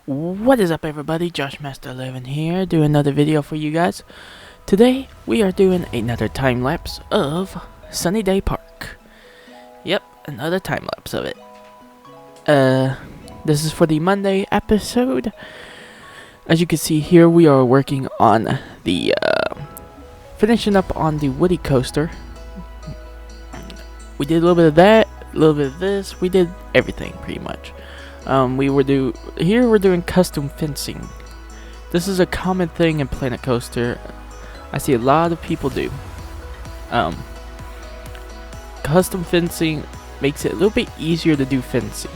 What is up, everybody? JoshMaster11 here, doing another video for you guys. Today we are doing another time lapse of Sunny Day Park. Yep, another time lapse of it. This is for the Monday episode. As you can see here, we are working on the finishing up on the Woody coaster. We did a little bit of that, a little bit of this. We did everything pretty much. We're doing custom fencing. This is a common thing in Planet Coaster. I see a lot of people do. Custom fencing makes it a little bit easier to do fencing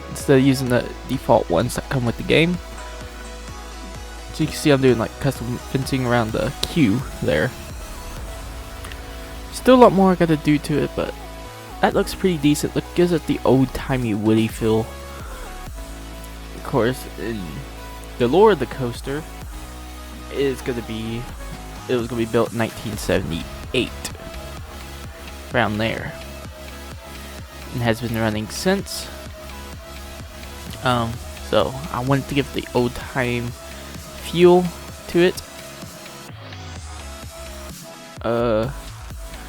instead of using the default ones that come with the game. So you can see I'm doing like custom fencing around the queue there. Still a lot more I gotta do to it, but that looks pretty decent. It gives it the old-timey Woody feel. Of course, in the lore of the coaster, it was gonna be built in 1978, around there, and has been running since. So I wanted to give the old time feel to it.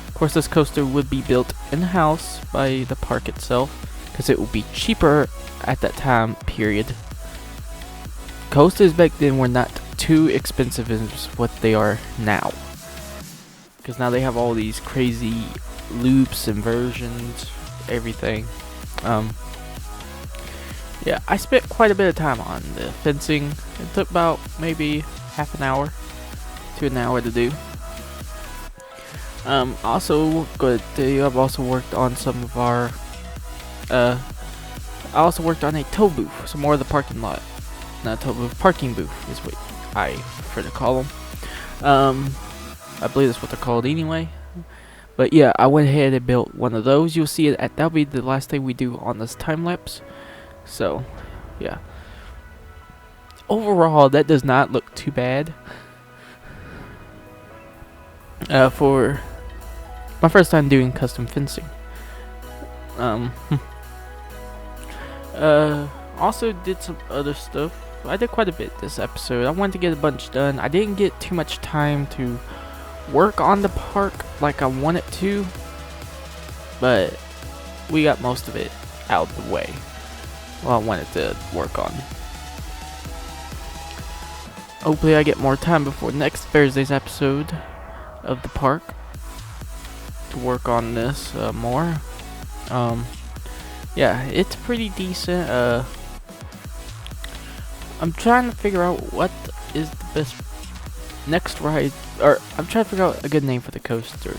Of course, this coaster would be built in-house by the park itself, because it would be cheaper at that time period. Coasters back then were not too expensive as what they are now, because now they have all these crazy loops and versions, everything. Yeah, I spent quite a bit of time on the fencing. It took about maybe half an hour to an hour to do. Also good to tell you, I've also worked on some of our I also worked on a tow booth, some more of the parking lot. Not tow booth, parking booth is what I prefer to call them. I believe that's what they're called anyway. But yeah, I went ahead and built one of those. You'll see it that'll be the last thing we do on this time lapse. So yeah. Overall, that does not look too bad. For my first time doing custom fencing. Also did some other stuff. I did quite a bit this episode. I wanted to get a bunch done. I didn't get too much time to work on the park like I wanted to, but we got most of it out of the way. Well, I wanted to work on. Hopefully I get more time before next Thursday's episode of the park to work on this more. Yeah, it's pretty decent. I'm trying to figure out what is the best next ride, or I'm trying to figure out a good name for the coaster.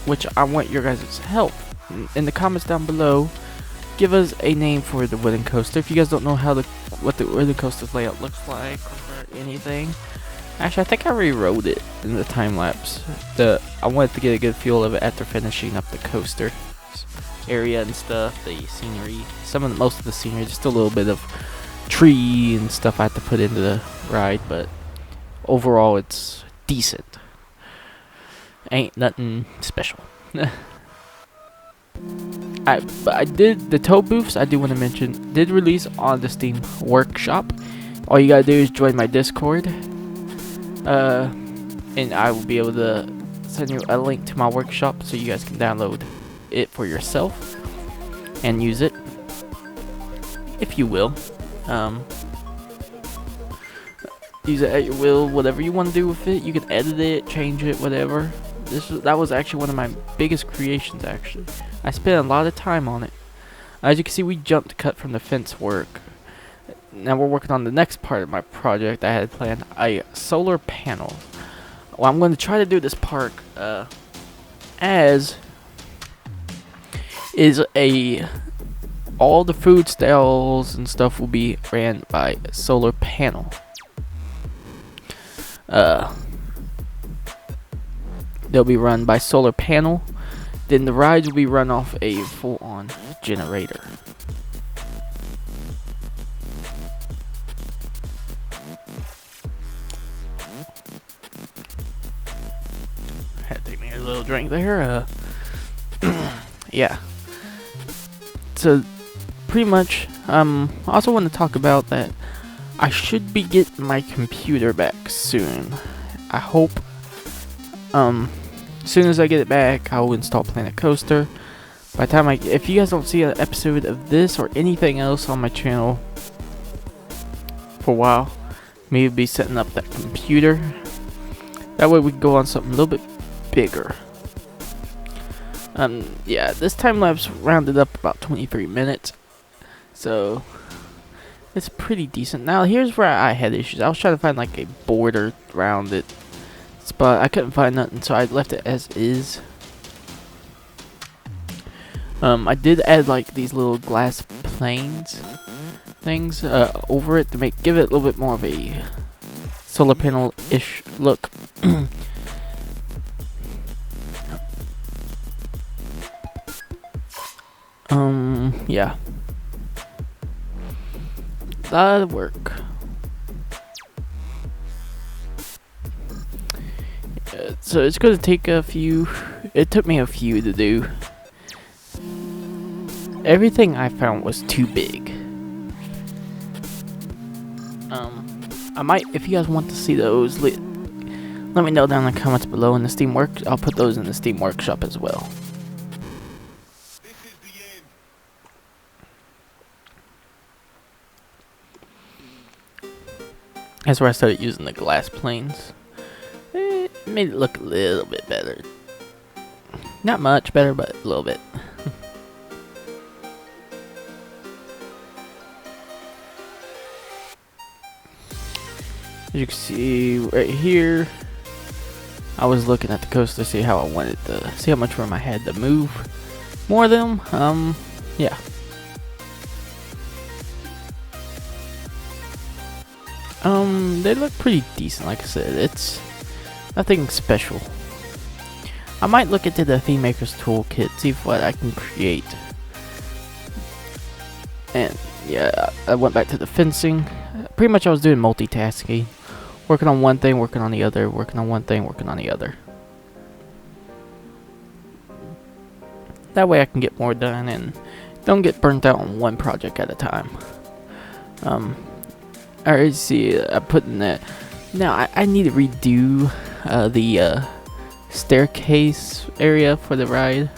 Which I want your guys' help in the comments down below. Give us a name for the wooden coaster. If you guys don't know what the wooden coaster's layout looks like or anything. Actually, I think I rewrote it in the time lapse. I wanted to get a good feel of it after finishing up the coaster area and stuff, the scenery, most of the scenery, just a little bit of tree and stuff I had to put into the ride, but overall it's decent. Ain't nothing special. I did the tow booths. I do want to mention did release on the Steam Workshop. All you gotta do is join my Discord. And I will be able to send you a link to my workshop so you guys can download it for yourself and use it, if you will. Use it at your will, whatever you want to do with it. You can edit it, change it, whatever. That was actually one of my biggest creations. Actually, I spent a lot of time on it. As you can see, we jumped cut from the fence work. Now we're working on the next part of my project I had planned, a solar panel. Well, I'm going to try to do this park as is all the food stalls and stuff will be ran by solar panel. They'll be run by solar panel. Then the rides will be run off a full-on generator. had to take me a little drink there. Yeah. So, pretty much, I also want to talk about that I should be getting my computer back soon. I hope, as soon as I get it back, I'll install Planet Coaster. By the time if you guys don't see an episode of this or anything else on my channel for a while, maybe be setting up that computer. That way we can go on something a little bit bigger. Yeah, this time lapse rounded up about 23 minutes, so it's pretty decent. Now here's where I had issues. I was trying to find like a border around it, but I couldn't find nothing, so I left it as is. I did add like these little glass planes things over it to give it a little bit more of a solar panel-ish look. Yeah. That'll work. So it's gonna take a few. It took me a few to do. Everything I found was too big. I might, if you guys want to see those, let me know down in the comments below in the Steam Work. I'll put those in the Steam Workshop as well. That's where I started using the glass planes. It made it look a little bit better. Not much better, but a little bit. As you can see right here, I was looking at the coaster to see how I wanted to see how much room I had to move more of them. Yeah. They look pretty decent. Like I said, it's nothing special. I might look into the Theme Maker's Toolkit, see what I can create. And yeah, I went back to the fencing. Pretty much I was doing multitasking. Working on one thing, working on the other, working on one thing, working on the other. That way I can get more done and don't get burnt out on one project at a time. I already see I put in that. Now I need to redo the staircase area for the ride.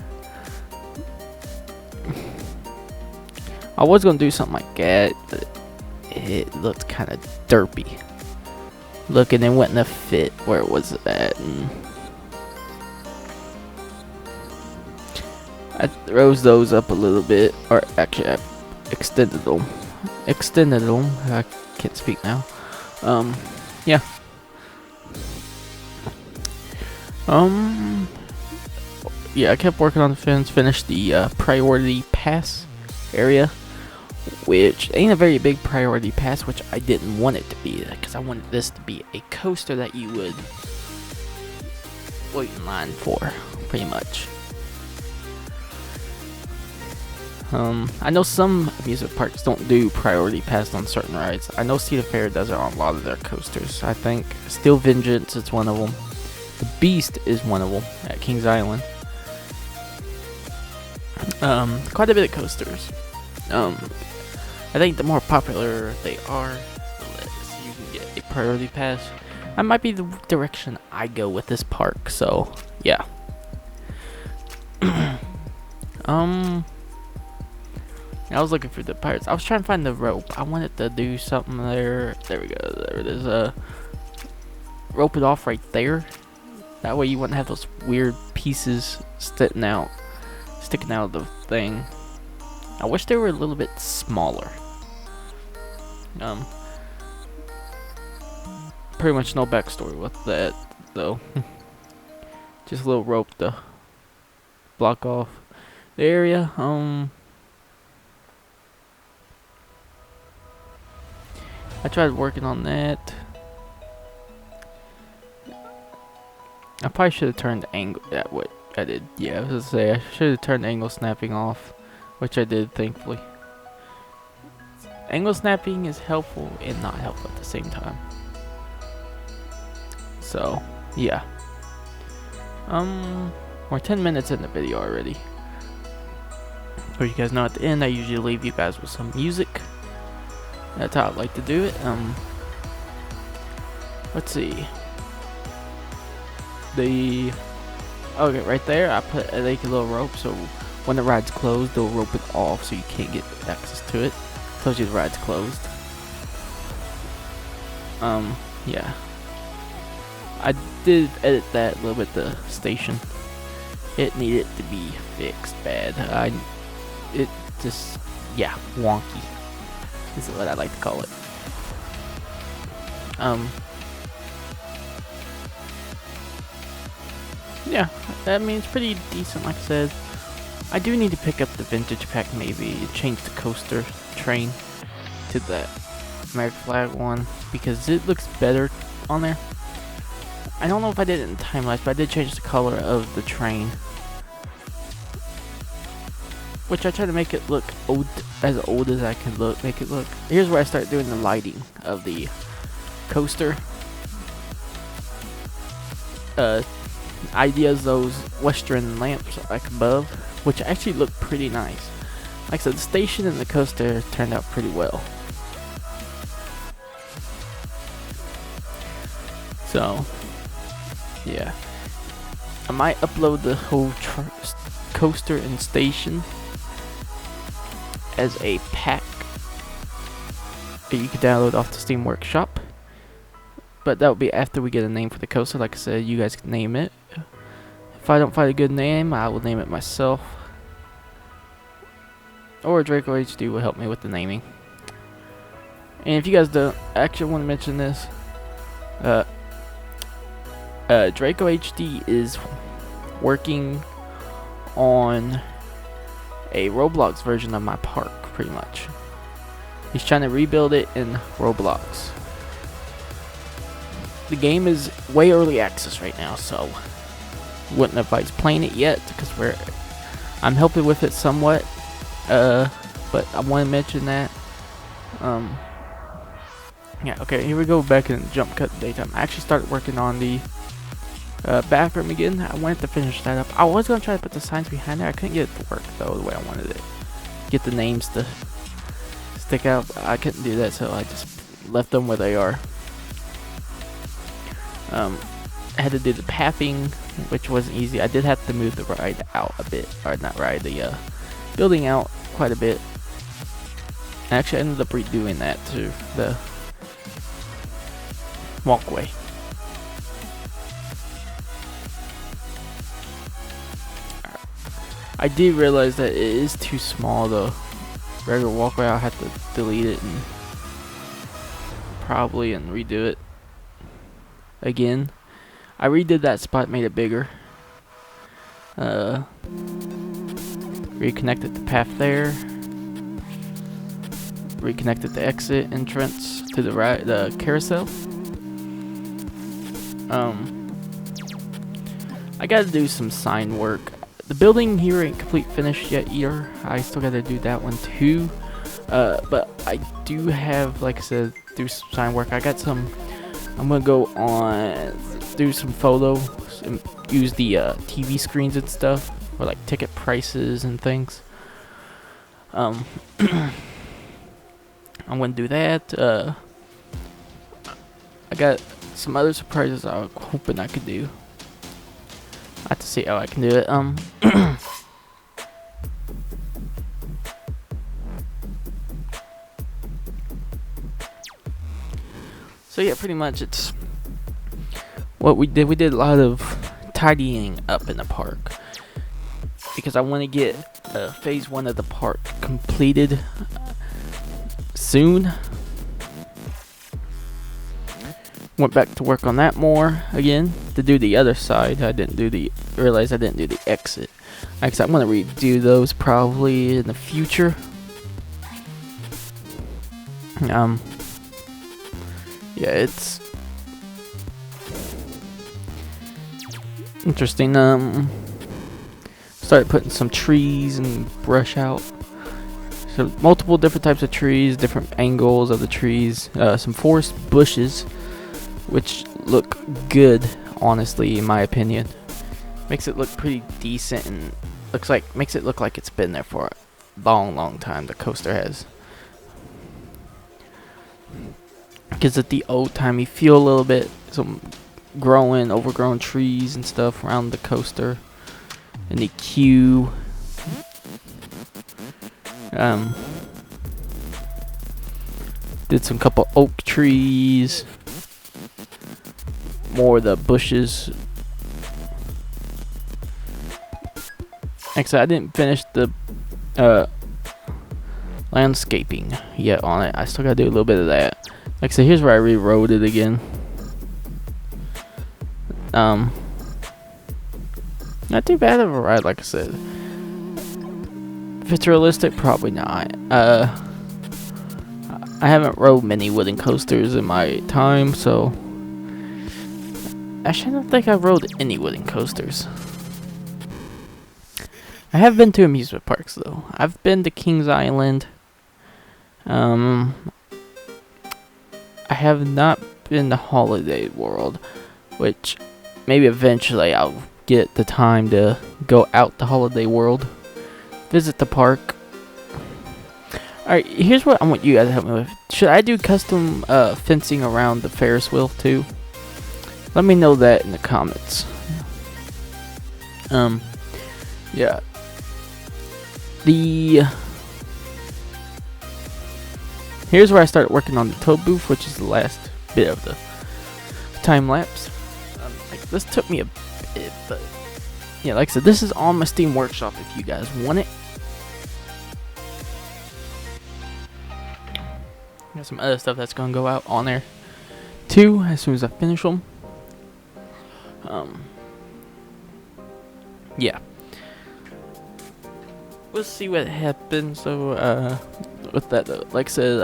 I was gonna do something like that, but it looked kind of derpy looking and wouldn't have fit where it was at. And I rose those up a little bit, or actually I extended them. I can't speak now. Yeah. Yeah, I kept working on the fence, finished the priority pass area, which ain't a very big priority pass, which I didn't want it to be, because I wanted this to be a coaster that you would wait in line for, pretty much. I know some amusement parks don't do priority pass on certain rides. I know Cedar Fair does it on a lot of their coasters. I think Steel Vengeance is one of them. The Beast is one of them at Kings Island. Quite a bit of coasters. I think the more popular they are, the less you can get a priority pass. That might be the direction I go with this park, so yeah. I was looking for the pirates. I was trying to find the rope. I wanted to do something there. There we go. There it is. Rope it off right there. That way you wouldn't have those weird pieces sticking out of the thing. I wish they were a little bit smaller. Pretty much no backstory with that though. Just a little rope to block off the area. I tried working on that. I probably should have turned the angle. That what I did. Yeah, I was gonna say I should have turned angle snapping off, which I did, thankfully. Angle snapping is helpful and not helpful at the same time. So, yeah. We're 10 minutes in the video already. So you guys know at the end I usually leave you guys with some music. That's how I like to do it. Let's see. Okay, right there I put like a little rope, so when the ride's closed they'll rope it off so you can't get access to it. Tells you the ride's closed. Yeah. I did edit that a little bit, the station. It needed to be fixed bad. It just, yeah, wonky is what I like to call it. Yeah, I mean, it's pretty decent, like I said. I do need to pick up the vintage pack, maybe change the coaster train to the American flag one, because it looks better on there. I don't know if I did it in Timelaps, but I did change the color of the train, which I try to make it look old as I can make it look. Here's where I start doing the lighting of the coaster. Ideas those western lamps like above, which actually look pretty nice. Like I said, the station and the coaster turned out pretty well. So, yeah. I might upload the whole coaster and station as a pack that you can download off the Steam Workshop. But that will be after we get a name for the coaster. Like I said, you guys can name it. If I don't find a good name, I will name it myself. Or Draco HD will help me with the naming. And if you guys don't actually want to mention this, Draco HD is working on a Roblox version of my park, pretty much. He's trying to rebuild it in Roblox. The game is way early access right now, so wouldn't advise playing it yet because I'm helping with it somewhat. But I want to mention that. Yeah, okay, here we go back in jump cut daytime. I actually started working on the bathroom again. I wanted to finish that up. I was going to try to put the signs behind there. I couldn't get it to work though the way I wanted it. Get the names to stick out. I couldn't do that, so I just left them where they are. I had to do the pathing, which wasn't easy. I did have to move the ride out a bit, or not ride, the building out quite a bit. I actually ended up redoing that to the walkway. I did realize that it is too small, the regular walkway. I'll have to delete it and probably redo it again. I redid that spot, made it bigger. Reconnected the path there. Reconnected the exit entrance to the right, the carousel. I gotta do some sign work. The building here ain't complete finished yet either. I still gotta do that one too. But I do have, like I said, do some sign work. I got some. I'm gonna go on, do some photos, and use the TV screens and stuff for like ticket prices and things. I'm gonna do that. I got some other surprises I was hoping I could do. I have to see how I can do it. So yeah, pretty much it's what we did. We did a lot of tidying up in the park because I want to get phase 1 of the park completed soon. Went back to work on that more again to do the other side. Realized I didn't do the exit. Like I said, I'm gonna redo those probably in the future. Yeah, it's interesting. Started putting some trees and brush out. So multiple different types of trees, different angles of the trees. Some forest bushes, which look good, honestly, in my opinion. Makes it look pretty decent and makes it look like it's been there for a long time. The coaster has. Gives it the old-timey feel a little bit. Some overgrown trees and stuff around the coaster. And the queue. Did some couple oak trees. More of the bushes. Actually, I didn't finish the landscaping yet on it. I still gotta do a little bit of that. Like I said, here's where I rewrote it again. Not too bad of a ride, like I said. If it's realistic, probably not. I haven't rode many wooden coasters in my time, so actually I don't think I've rode any wooden coasters. I have been to amusement parks though. I've been to Kings Island. I have not been to Holiday World, which maybe eventually I'll get the time to go out to Holiday World, visit the park. Alright, here's what I want you guys to help me with. Should I do custom fencing around the Ferris wheel too? Let me know that in the comments. Yeah. Here's where I started working on the tow booth, which is the last bit of the time lapse. This took me a bit, but yeah, like I said, this is on my Steam Workshop if you guys want it. Got some other stuff that's gonna go out on there too as soon as I finish them. Yeah. We'll see what happens. So, with that though, like I said,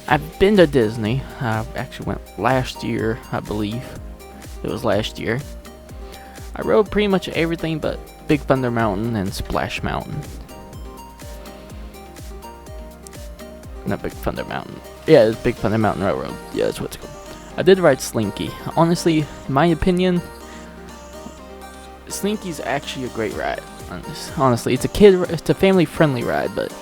I've been to Disney. I actually went last year, I believe. It was last year. I rode pretty much everything but Big Thunder Mountain and Splash Mountain. Not Big Thunder Mountain. Yeah, it's Big Thunder Mountain Railroad. Yeah, that's what it's called. I did ride Slinky. Honestly, in my opinion, Slinky's actually a great ride. Honestly, it's a family-friendly ride, but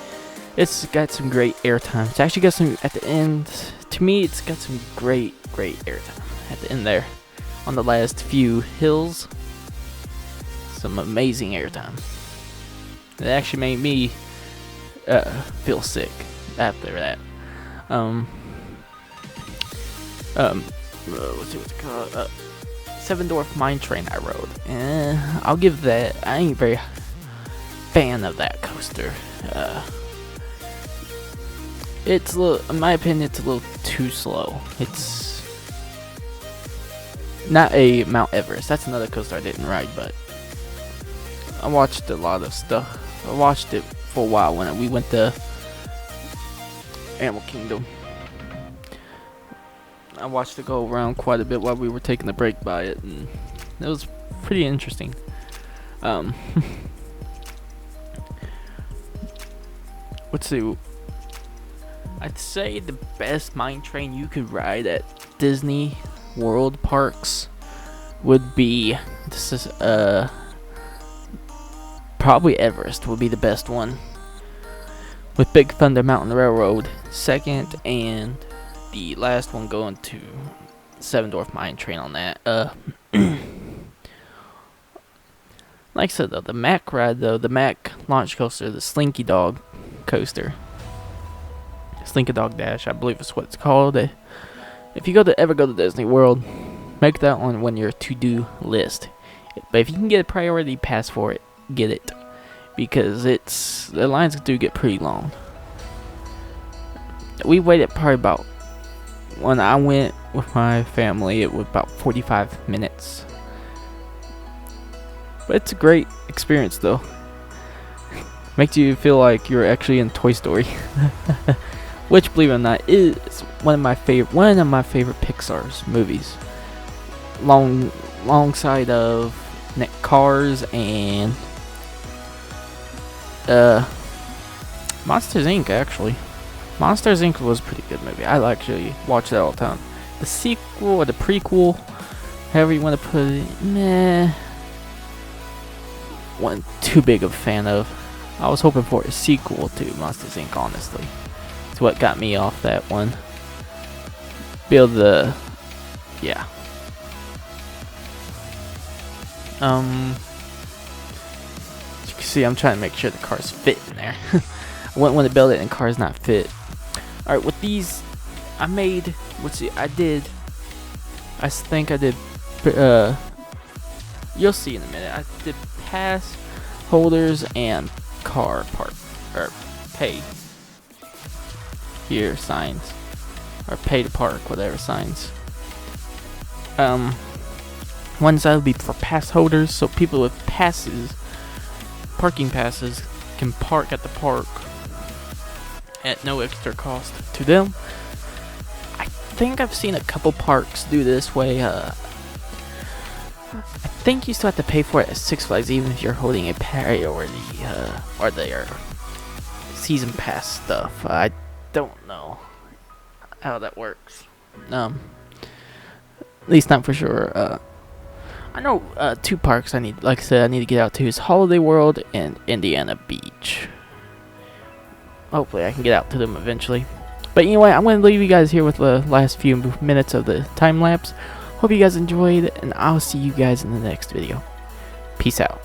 it's got some great airtime. It's actually got some at the end. To me, it's got some great airtime at the end there. On the last few hills, some amazing airtime. It actually made me feel sick after that. What's it called? Seven Dwarf Mine Train I rode. I'll give that. I ain't very fan of that coaster. It's a little, in my opinion, it's a little too slow. It's not a Mount Everest. That's another coaster I didn't ride, but I watched a lot of stuff. I watched it for a while when we went to Animal Kingdom. I watched it go around quite a bit while we were taking a break by it, and it was pretty interesting. Let's see. I'd say the best mine train you could ride at Disney World parks would be probably Everest would be the best one, with Big Thunder Mountain Railroad second, and the last one going to Seven Dwarf Mine Train on that. Like I said though, the Mack ride though, the Mack launch coaster, the Slinky Dog coaster, Slinky Dog Dash, I believe is what it's called. If you ever go to Disney World, make that on your to-do list. But if you can get a priority pass for it, get it, because the lines do get pretty long. We waited probably about, when I went with my family, it was about 45 minutes. But it's a great experience though. Makes you feel like you're actually in Toy Story. Which, believe it or not, is one of my favorite Pixar's movies. Alongside of Cars and Monsters Inc. actually. Monsters Inc. was a pretty good movie. I actually watch that all the time. The sequel or the prequel However you want to put it, meh. Wasn't too big of a fan of. I was hoping for a sequel to Monsters Inc. Honestly, it's what got me off that one. Build the, yeah. As you can see, I'm trying to make sure the cars fit in there. I wouldn't want to build it and cars not fit. All right, with these, I made. Let's see, I think I did. You'll see in a minute. I did pass holders and car park or pay here signs or pay to park, whatever signs. One side will be for pass holders, so people with passes, parking passes, can park at the park at no extra cost to them. I think I've seen a couple parks do this way. I think you still have to pay for it at Six Flags, even if you're holding a priority or their season pass stuff. I don't know how that works. At least not for sure. I know two parks I need, like I said, I need to get out to is Holiday World and Indiana Beach. Hopefully I can get out to them eventually. But anyway, I'm going to leave you guys here with the last few minutes of the time lapse. Hope you guys enjoyed, and I'll see you guys in the next video. Peace out.